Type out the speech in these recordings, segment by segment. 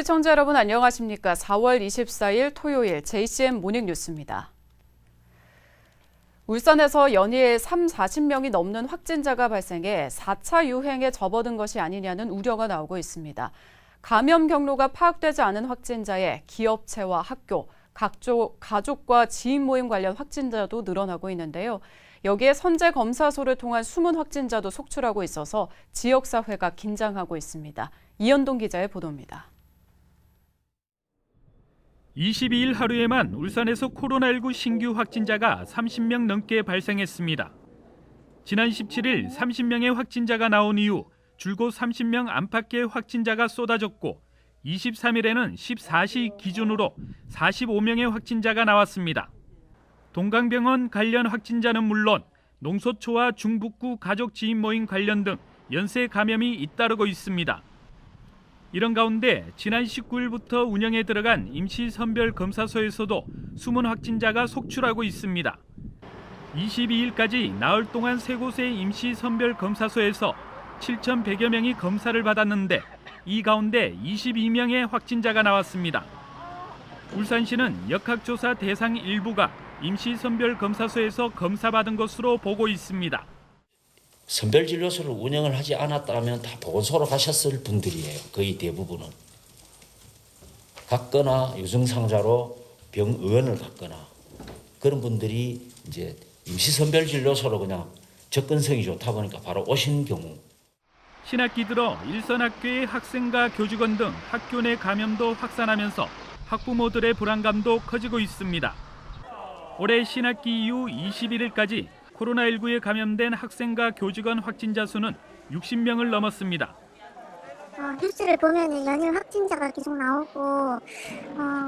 시청자 여러분 안녕하십니까? 4월 24일 토요일 JCN 모닝뉴스입니다. 울산에서 연일 40명이 넘는 확진자가 발생해 4차 유행에 접어든 것이 아니냐는 우려가 나오고 있습니다. 감염 경로가 파악되지 않은 확진자에 기업체와 학교, 가족과 지인 모임 관련 확진자도 늘어나고 있는데요. 여기에 선제 검사소를 통한 숨은 확진자도 속출하고 있어서 지역사회가 긴장하고 있습니다. 이현동 기자의 보도입니다. 22일 하루에만 울산에서 코로나19 신규 확진자가 30명 넘게 발생했습니다. 지난 17일 30명의 확진자가 나온 이후 줄곧 30명 안팎의 확진자가 쏟아졌고 23일에는 14시 기준으로 45명의 확진자가 나왔습니다. 동강병원 관련 확진자는 물론 농소초와 중북구 가족 지인 모임 관련 등 연쇄 감염이 잇따르고 있습니다. 이런 가운데 지난 19일부터 운영에 들어간 임시선별검사소에서도 숨은 확진자가 속출하고 있습니다. 22일까지 나흘 동안 3곳의 임시선별검사소에서 7,100여 명이 검사를 받았는데 이 가운데 22명의 확진자가 나왔습니다. 울산시는 역학조사 대상 일부가 임시선별검사소에서 검사받은 것으로 보고 있습니다. 선별진료소를 운영을 하지 않았다면 다 보건소로 가셨을 분들이에요. 거의 대부분은. 갔거나 유증상자로 병의원을 갔거나 그런 분들이 이제 임시선별진료소로 그냥 접근성이 좋다 보니까 바로 오신 경우. 신학기 들어 일선 학교의 학생과 교직원 등 학교 내 감염도 확산하면서 학부모들의 불안감도 커지고 있습니다. 올해 신학기 이후 21일까지 코로나19에 감염된 학생과 교직원 확진자 수는 60명을 넘었습니다. 뉴스를 보면 연일 확진자가 계속 나오고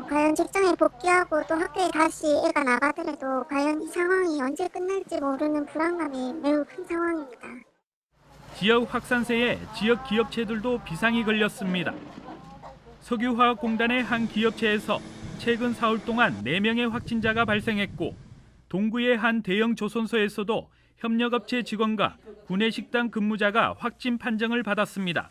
과연 직장에 복귀하고 또 학교에 다시 애가 나가더라도 과연 이 상황이 언제 끝날지 모르는 불안감이 매우 큰 상황입니다. 지역 확산세에 지역 기업체들도 비상이 걸렸습니다. 석유화학공단의 한 기업체에서 최근 사흘 동안 4명의 확진자가 발생했고 동구의 한 대형 조선소에서도 협력업체 직원과 구내식당 근무자가 확진 판정을 받았습니다.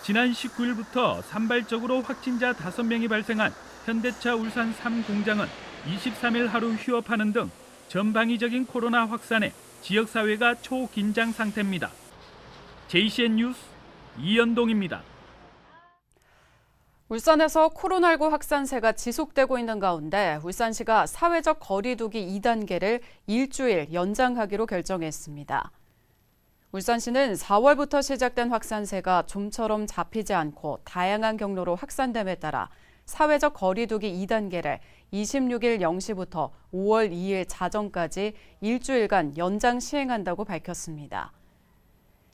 지난 19일부터 산발적으로 확진자 5명이 발생한 현대차 울산 3공장은 23일 하루 휴업하는 등 전방위적인 코로나 확산에 지역사회가 초긴장 상태입니다. JCN 뉴스 이현동입니다. 울산에서 코로나19 확산세가 지속되고 있는 가운데 울산시가 사회적 거리 두기 2단계를 일주일 연장하기로 결정했습니다. 울산시는 4월부터 시작된 확산세가 좀처럼 잡히지 않고 다양한 경로로 확산됨에 따라 사회적 거리 두기 2단계를 26일 0시부터 5월 2일 자정까지 일주일간 연장 시행한다고 밝혔습니다.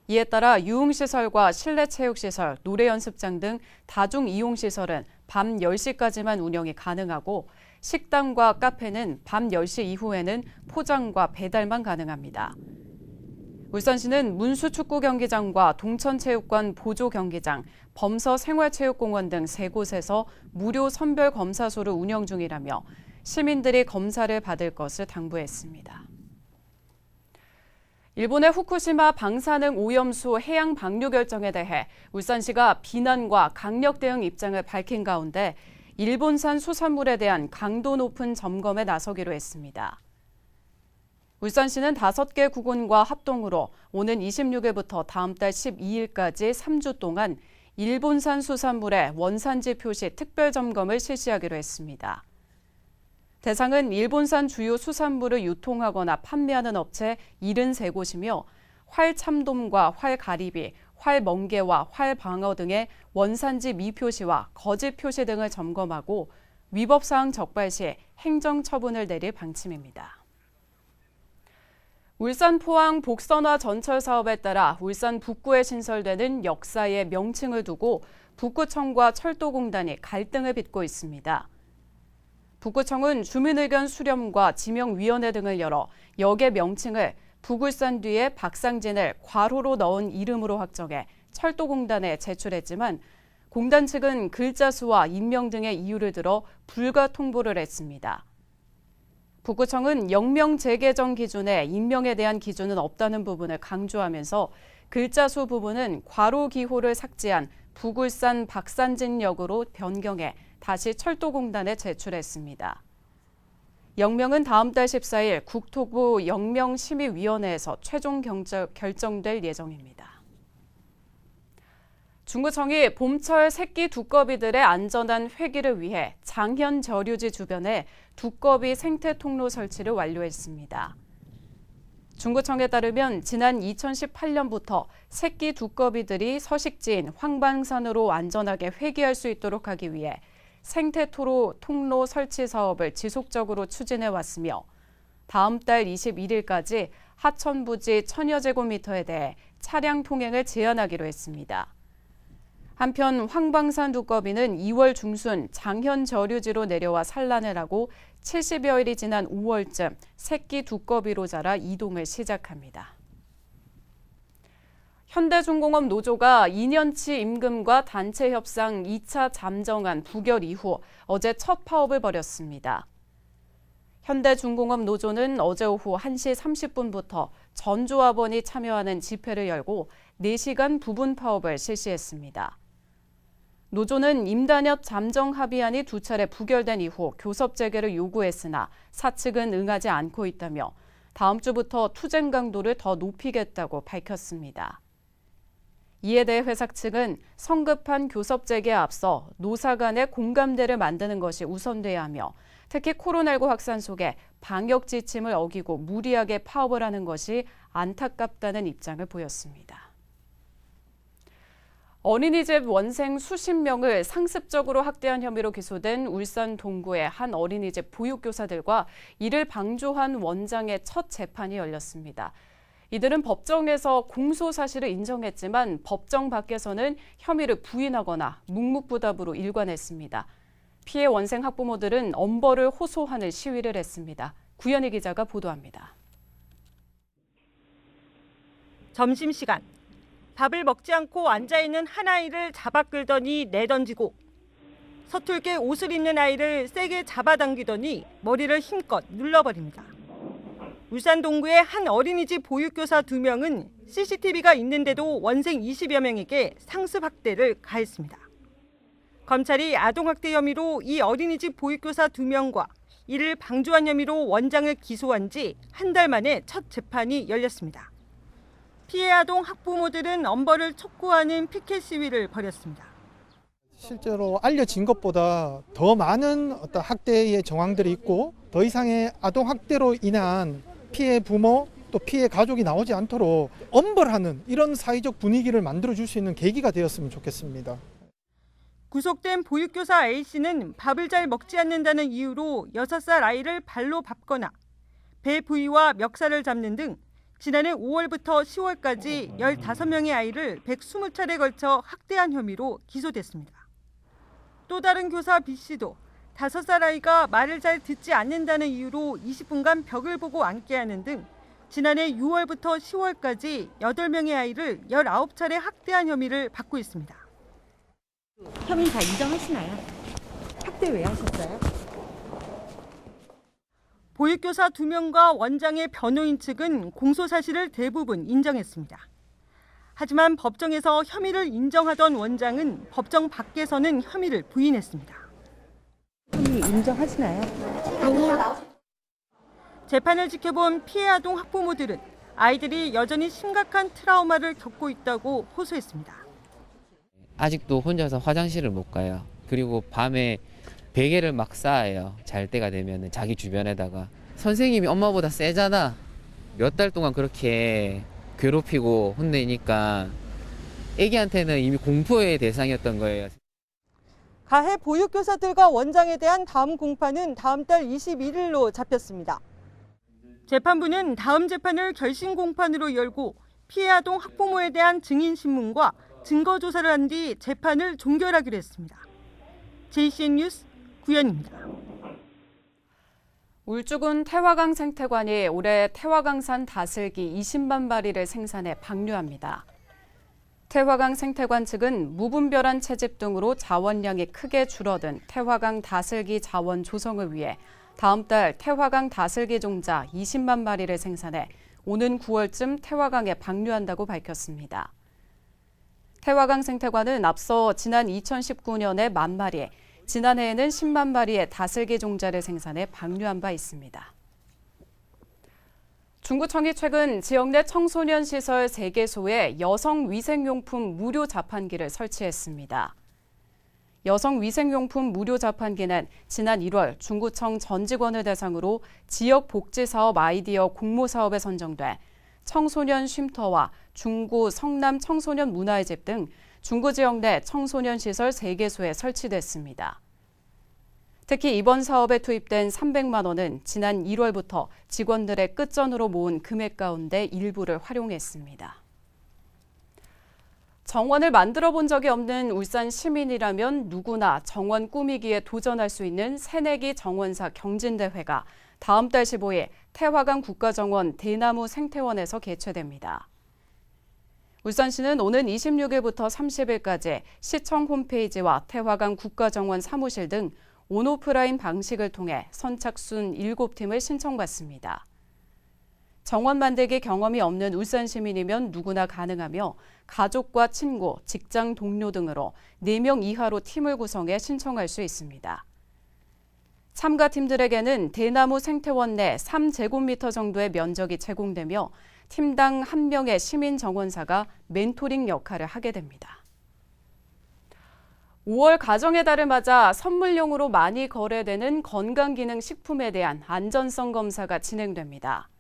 이에 따라 유흥시설과 실내체육시설, 노래연습장 등 다중이용시설은 밤 10시까지만 운영이 가능하고 식당과 카페는 밤 10시 이후에는 포장과 배달만 가능합니다. 울산시는 문수축구경기장과 동천체육관 보조경기장, 범서생활체육공원 등 3곳에서 무료 선별검사소를 운영 중이라며 시민들이 검사를 받을 것을 당부했습니다. 일본의 후쿠시마 방사능 오염수 해양 방류 결정에 대해 울산시가 비난과 강력 대응 입장을 밝힌 가운데 일본산 수산물에 대한 강도 높은 점검에 나서기로 했습니다. 울산시는 5개 구군과 합동으로 오는 26일부터 다음 달 12일까지 3주 동안 일본산 수산물의 원산지 표시 특별 점검을 실시하기로 했습니다. 대상은 일본산 주요 수산물을 유통하거나 판매하는 업체 73곳이며 활참돔과 활가리비, 활멍게와 활방어 등의 원산지 미표시와 거짓 표시 등을 점검하고 위법사항 적발 시 행정처분을 내릴 방침입니다. 울산 포항 복선화 전철 사업에 따라 울산 북구에 신설되는 역사의 명칭을 두고 북구청과 철도공단이 갈등을 빚고 있습니다. 북구청은 주민의견 수렴과 지명위원회 등을 열어 역의 명칭을 북울산 뒤에 박상진을 괄호로 넣은 이름으로 확정해 철도공단에 제출했지만 공단 측은 글자 수와 인명 등의 이유를 들어 불가 통보를 했습니다. 북구청은 역명 재개정 기준에 인명에 대한 기준은 없다는 부분을 강조하면서 글자 수 부분은 괄호 기호를 삭제한 부굴산 박산진역으로 변경해 다시 철도공단에 제출했습니다. 영명은 다음 달 14일 국토부 영명심의위원회에서 최종 결정될 예정입니다. 중구청이 봄철 새끼 두꺼비들의 안전한 회귀를 위해 장현 저류지 주변에 두꺼비 생태 통로 설치를 완료했습니다. 중구청에 따르면 지난 2018년부터 새끼 두꺼비들이 서식지인 황방산으로 안전하게 회귀할 수 있도록 하기 위해 생태 통로 설치 사업을 지속적으로 추진해 왔으며 다음 달 21일까지 하천 부지 1000여 제곱미터에 대해 차량 통행을 제한하기로 했습니다. 한편 황방산 두꺼비는 2월 중순 장현 저류지로 내려와 산란을 하고 70여일이 지난 5월쯤 새끼 두꺼비로 자라 이동을 시작합니다. 현대중공업 노조가 2년치 임금과 단체 협상 2차 잠정안 부결 이후 어제 첫 파업을 벌였습니다. 현대중공업 노조는 어제 오후 1시 30분부터 전조합원이 참여하는 집회를 열고 4시간 부분 파업을 실시했습니다. 노조는 임단협 잠정 합의안이 2차례 부결된 이후 교섭 재개를 요구했으나 사측은 응하지 않고 있다며 다음 주부터 투쟁 강도를 더 높이겠다고 밝혔습니다. 이에 대해 회사 측은 성급한 교섭 재개에 앞서 노사 간의 공감대를 만드는 것이 우선돼야 하며 특히 코로나19 확산 속에 방역 지침을 어기고 무리하게 파업을 하는 것이 안타깝다는 입장을 보였습니다. 어린이집 원생 수십 명을 상습적으로 학대한 혐의로 기소된 울산 동구의 한 어린이집 보육교사들과 이를 방조한 원장의 첫 재판이 열렸습니다. 이들은 법정에서 공소 사실을 인정했지만 법정 밖에서는 혐의를 부인하거나 묵묵부답으로 일관했습니다. 피해 원생 학부모들은 엄벌을 호소하는 시위를 했습니다. 구현희 기자가 보도합니다. 점심시간. 밥을 먹지 않고 앉아있는 한 아이를 잡아 끌더니 내던지고 서툴게 옷을 입는 아이를 세게 잡아당기더니 머리를 힘껏 눌러버립니다. 울산 동구의 한 어린이집 보육교사 2명은 CCTV가 있는데도 원생 20여 명에게 상습 학대를 가했습니다. 검찰이 아동학대 혐의로 이 어린이집 보육교사 2명과 이를 방조한 혐의로 원장을 기소한 지 한 달 만에 첫 재판이 열렸습니다. 피해 아동 학부모들은 엄벌을 촉구하는 피켓 시위를 벌였습니다. 실제로 알려진 것보다 더 많은 어떤 학대의 정황들이 있고 더 이상의 아동 학대로 인한 피해 부모 또 피해 가족이 나오지 않도록 엄벌하는 이런 사회적 분위기를 만들어줄 수 있는 계기가 되었으면 좋겠습니다. 구속된 보육교사 A씨는 밥을 잘 먹지 않는다는 이유로 6살 아이를 발로 밟거나 배 부위와 멱살을 잡는 등 지난해 5월부터 10월까지 15명의 아이를 120차례에 걸쳐 학대한 혐의로 기소됐습니다. 또 다른 교사 B씨도 5살 아이가 말을 잘 듣지 않는다는 이유로 20분간 벽을 보고 앉게 하는 등 지난해 6월부터 10월까지 8명의 아이를 19차례 학대한 혐의를 받고 있습니다. 혐의 다 인정하시나요? 학대 왜 하셨어요? 보육교사 2명과 원장의 변호인 측은 공소 사실을 대부분 인정했습니다. 하지만 법정에서 혐의를 인정하던 원장은 법정 밖에서는 혐의를 부인했습니다. 혐의 인정하시나요? 아니요. 재판을 지켜본 피해 아동 학부모들은 아이들이 여전히 심각한 트라우마를 겪고 있다고 호소했습니다. 아직도 혼자서 화장실을 못 가요. 그리고 밤에 베개를 막 쌓아요. 잘 때가 되면 자기 주변에다가. 선생님이 엄마보다 세잖아. 몇 달 동안 그렇게 괴롭히고 혼내니까 애기한테는 이미 공포의 대상이었던 거예요. 가해 보육교사들과 원장에 대한 다음 공판은 다음 달 21일로 잡혔습니다. 재판부는 다음 재판을 결심 공판으로 열고 피해 아동 학부모에 대한 증인 신문과 증거 조사를 한 뒤 재판을 종결하기로 했습니다. JCN 뉴스 구현입니다. 울주군 태화강 생태관이 올해 태화강산 다슬기 20만 마리를 생산해 방류합니다. 태화강 생태관 측은 무분별한 채집 등으로 자원량이 크게 줄어든 태화강 다슬기 자원 조성을 위해 다음 달 태화강 다슬기 종자 20만 마리를 생산해 오는 9월쯤 태화강에 방류한다고 밝혔습니다. 태화강 생태관은 앞서 지난 2019년에 10,000마리, 지난해에는 10만 마리의 다슬기 종자를 생산해 방류한 바 있습니다. 중구청이 최근 지역 내 청소년 시설 3개소에 여성 위생용품 무료 자판기를 설치했습니다. 여성 위생용품 무료 자판기는 지난 1월 중구청 전 직원을 대상으로 지역 복지사업 아이디어 공모사업에 선정돼 청소년 쉼터와 중구 성남 청소년 문화의 집 등 중구 지역 내 청소년 시설 3개소에 설치됐습니다. 특히 이번 사업에 투입된 300만 원은 지난 1월부터 직원들의 끝전으로 모은 금액 가운데 일부를 활용했습니다. 정원을 만들어 본 적이 없는 울산 시민이라면 누구나 정원 꾸미기에 도전할 수 있는 새내기 정원사 경진대회가 다음 달 15일 태화강 국가정원 대나무 생태원에서 개최됩니다. 울산시는 오는 26일부터 30일까지 시청 홈페이지와 태화강 국가정원 사무실 등 온오프라인 방식을 통해 선착순 7팀을 신청받습니다. 정원 만들기 경험이 없는 울산 시민이면 누구나 가능하며 가족과 친구, 직장 동료 등으로 4명 이하로 팀을 구성해 신청할 수 있습니다. 참가팀들에게는 대나무 생태원 내 3제곱미터 정도의 면적이 제공되며 팀당 1명의 시민 정원사가 멘토링 역할을 하게 됩니다. 5월 가정의 달을 맞아 선물용으로 많이 거래되는 건강기능식품에 대한 안전성 검사가 진행됩니다.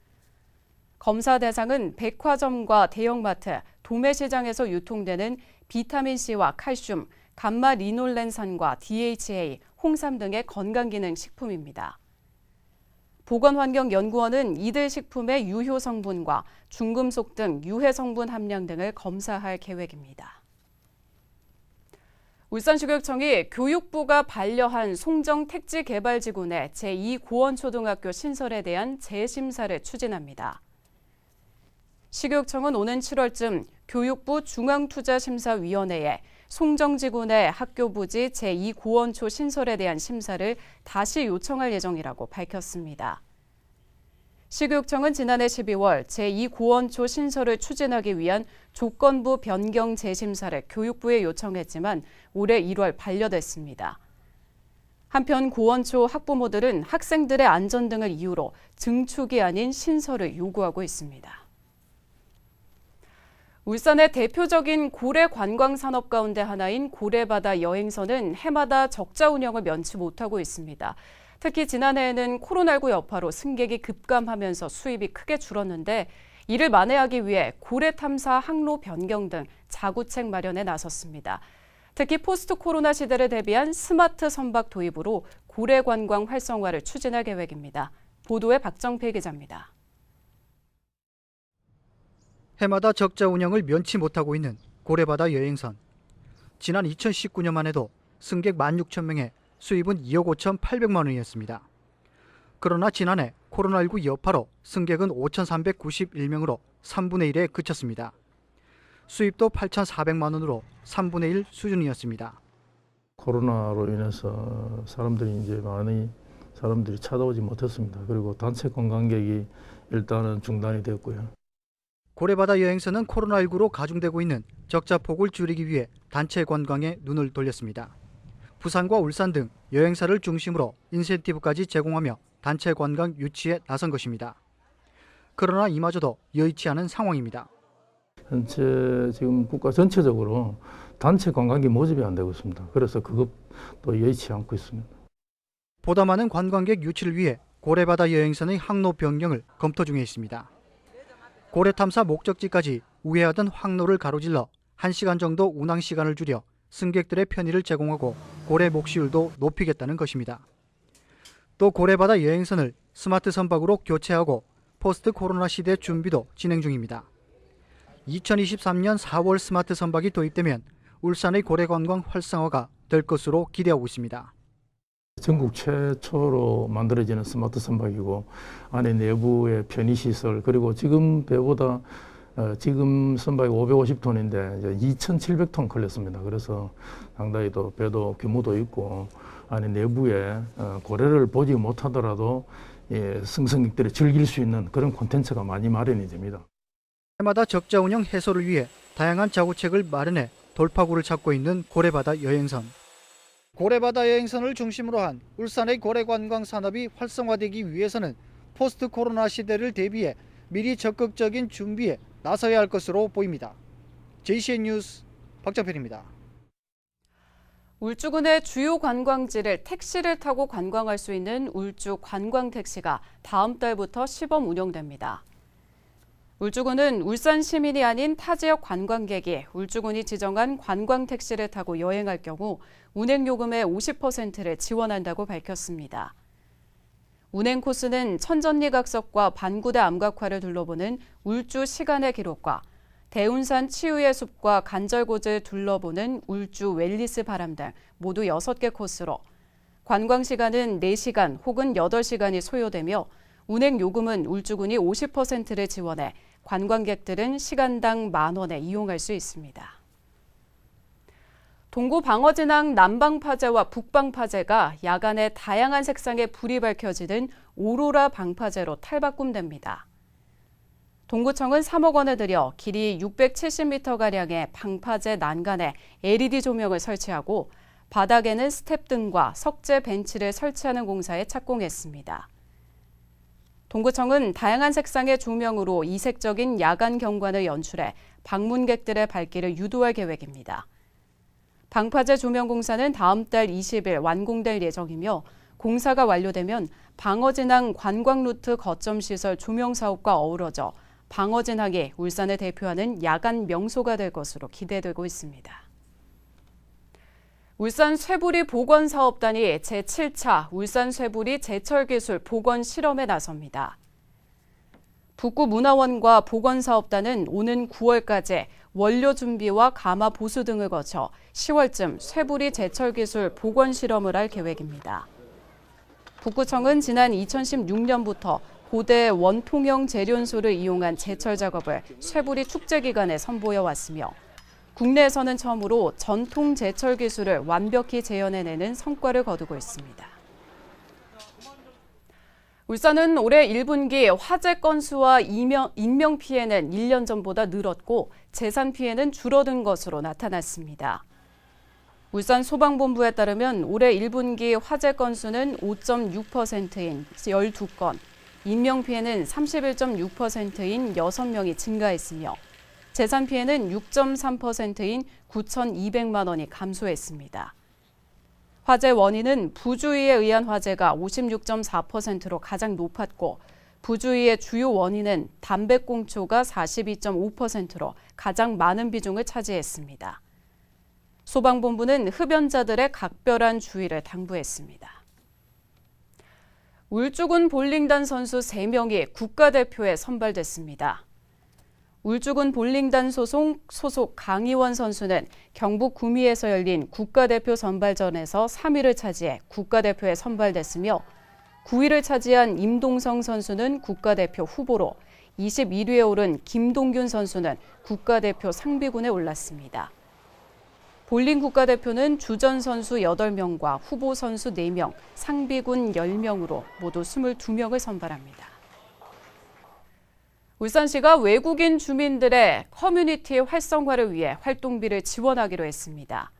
검사 대상은 백화점과 대형마트, 도매시장에서 유통되는 비타민C와 칼슘, 감마리놀렌산과 DHA, 홍삼 등의 건강기능식품입니다. 보건환경연구원은 이들 식품의 유효 성분과 중금속 등 유해 성분 함량 등을 검사할 계획입니다. 울산시교육청이 교육부가 반려한 송정택지개발지구 내 제2고원초등학교 신설에 대한 재심사를 추진합니다. 시교육청은 오는 7월쯤 교육부 중앙투자심사위원회에 송정지구 내 학교 부지 제2고원초 신설에 대한 심사를 다시 요청할 예정이라고 밝혔습니다. 시교육청은 지난해 12월 제2고원초 신설을 추진하기 위한 조건부 변경 재심사를 교육부에 요청했지만 올해 1월 반려됐습니다. 한편 고원초 학부모들은 학생들의 안전 등을 이유로 증축이 아닌 신설을 요구하고 있습니다. 울산의 대표적인 고래 관광 산업 가운데 하나인 고래바다 여행선은 해마다 적자 운영을 면치 못하고 있습니다. 특히 지난해에는 코로나19 여파로 승객이 급감하면서 수입이 크게 줄었는데 이를 만회하기 위해 고래 탐사 항로 변경 등 자구책 마련에 나섰습니다. 특히 포스트 코로나 시대를 대비한 스마트 선박 도입으로 고래 관광 활성화를 추진할 계획입니다. 보도에 박정필 기자입니다. 해마다 적자 운영을 면치 못하고 있는 고래바다 여행선. 지난 2019년만 해도 승객 16,000명에 수입은 2억 5,800만 원이었습니다. 그러나 지난해 코로나19 여파로 승객은 5,391명으로 3분의 1에 그쳤습니다. 수입도 8,400만 원으로 3분의 1 수준이었습니다. 코로나로 인해서 많이 사람들이 찾아오지 못했습니다. 그리고 단체 관광객이 일단은 중단이 됐고요. 고래바다 여행선은 코로나19로 가중되고 있는 적자 폭을 줄이기 위해 단체 관광에 눈을 돌렸습니다. 부산과 울산 등 여행사를 중심으로 인센티브까지 제공하며 단체 관광 유치에 나선 것입니다. 그러나 이마저도 여의치 않은 상황입니다. 현재 지금 국가 전체적으로 단체 관광객 모집이 안 되고 있습니다. 그래서 그것도 여의치 않고 있습니다. 보다 많은 관광객 유치를 위해 고래바다 여행선의 항로 변경을 검토 중에 있습니다. 고래 탐사 목적지까지 우회하던 항로를 가로질러 1시간 정도 운항 시간을 줄여 승객들의 편의를 제공하고 고래 목시율도 높이겠다는 것입니다. 또 고래바다 여행선을 스마트 선박으로 교체하고 포스트 코로나 시대 준비도 진행 중입니다. 2023년 4월 스마트 선박이 도입되면 울산의 고래 관광 활성화가 될 것으로 기대하고 있습니다. 전국 최초로 만들어지는 스마트 선박이고 안에 내부의 편의시설 그리고 지금 배보다 지금 선박이 550톤인데 2,700톤 걸렸습니다. 그래서 상당히 또 배도 규모도 있고 안에 내부에 고래를 보지 못하더라도 승승객들이 즐길 수 있는 그런 콘텐츠가 많이 마련이 됩니다. 해마다 적자 운영 해소를 위해 다양한 자구책을 마련해 돌파구를 찾고 있는 고래바다 여행선. 고래바다 여행선을 중심으로 한 울산의 고래관광 산업이 활성화되기 위해서는 포스트 코로나 시대를 대비해 미리 적극적인 준비에 나서야 할 것으로 보입니다. JCN 뉴스 박정편입니다. 울주군의 주요 관광지를 택시를 타고 관광할 수 있는 울주 관광택시가 다음 달부터 시범 운영됩니다. 울주군은 울산 시민이 아닌 타 지역 관광객이 울주군이 지정한 관광택시를 타고 여행할 경우 운행요금의 50%를 지원한다고 밝혔습니다. 운행 코스는 천전리각석과 반구대 암각화를 둘러보는 울주 시간의 기록과 대운산 치유의 숲과 간절곶을 둘러보는 울주 웰리스 바람 등 모두 6개 코스로 관광 시간은 4시간 혹은 8시간이 소요되며 운행 요금은 울주군이 50%를 지원해 관광객들은 시간당 10,000원에 이용할 수 있습니다. 동구 방어진항 남방파제와 북방파제가 야간에 다양한 색상의 불이 밝혀지는 오로라 방파제로 탈바꿈됩니다. 동구청은 3억 원을 들여 길이 670m가량의 방파제 난간에 LED 조명을 설치하고 바닥에는 스텝등과 석재 벤치를 설치하는 공사에 착공했습니다. 동구청은 다양한 색상의 조명으로 이색적인 야간 경관을 연출해 방문객들의 발길을 유도할 계획입니다. 방파제 조명 공사는 다음 달 20일 완공될 예정이며 공사가 완료되면 방어진항 관광루트 거점시설 조명 사업과 어우러져 방어진항이 울산을 대표하는 야간 명소가 될 것으로 기대되고 있습니다. 울산 쇠부리 복원사업단이 제7차 울산 쇠부리 제철기술 복원 실험에 나섭니다. 북구문화원과 복원사업단은 오는 9월까지 원료 준비와 가마 보수 등을 거쳐 10월쯤 쇠부리 제철기술 복원 실험을 할 계획입니다. 북구청은 지난 2016년부터 고대 원통형 재련소를 이용한 제철 작업을 쇠부리 축제 기간에 선보여 왔으며 국내에서는 처음으로 전통 제철 기술을 완벽히 재현해내는 성과를 거두고 있습니다. 울산은 올해 1분기 화재 건수와 인명 피해는 1년 전보다 늘었고 재산 피해는 줄어든 것으로 나타났습니다. 울산 소방본부에 따르면 올해 1분기 화재 건수는 5.6%인 12건, 인명 피해는 31.6%인 6명이 증가했으며 재산 피해는 6.3%인 9,200만 원이 감소했습니다. 화재 원인은 부주의에 의한 화재가 56.4%로 가장 높았고 부주의의 주요 원인은 담배꽁초가 42.5%로 가장 많은 비중을 차지했습니다. 소방본부는 흡연자들의 각별한 주의를 당부했습니다. 울주군 볼링단 선수 3명이 국가대표에 선발됐습니다. 울주군 볼링단 소속 강희원 선수는 경북 구미에서 열린 국가대표 선발전에서 3위를 차지해 국가대표에 선발됐으며 9위를 차지한 임동성 선수는 국가대표 후보로 21위에 오른 김동균 선수는 국가대표 상비군에 올랐습니다. 볼링 국가대표는 주전 선수 8명과 후보 선수 4명, 상비군 10명으로 모두 22명을 선발합니다. 울산시가 외국인 주민들의 커뮤니티 활성화를 위해 활동비를 지원하기로 했습니다.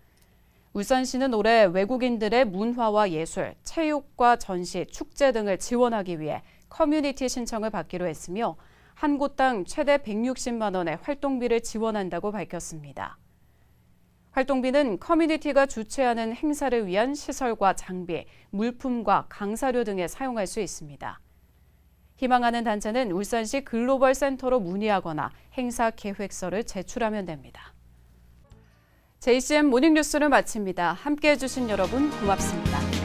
울산시는 올해 외국인들의 문화와 예술, 체육과 전시, 축제 등을 지원하기 위해 커뮤니티 신청을 받기로 했으며 한 곳당 최대 160만 원의 활동비를 지원한다고 밝혔습니다. 활동비는 커뮤니티가 주최하는 행사를 위한 시설과 장비, 물품과 강사료 등에 사용할 수 있습니다. 희망하는 단체는 울산시 글로벌 센터로 문의하거나 행사 계획서를 제출하면 됩니다. JCN 모닝뉴스를 마칩니다. 함께해 주신 여러분 고맙습니다.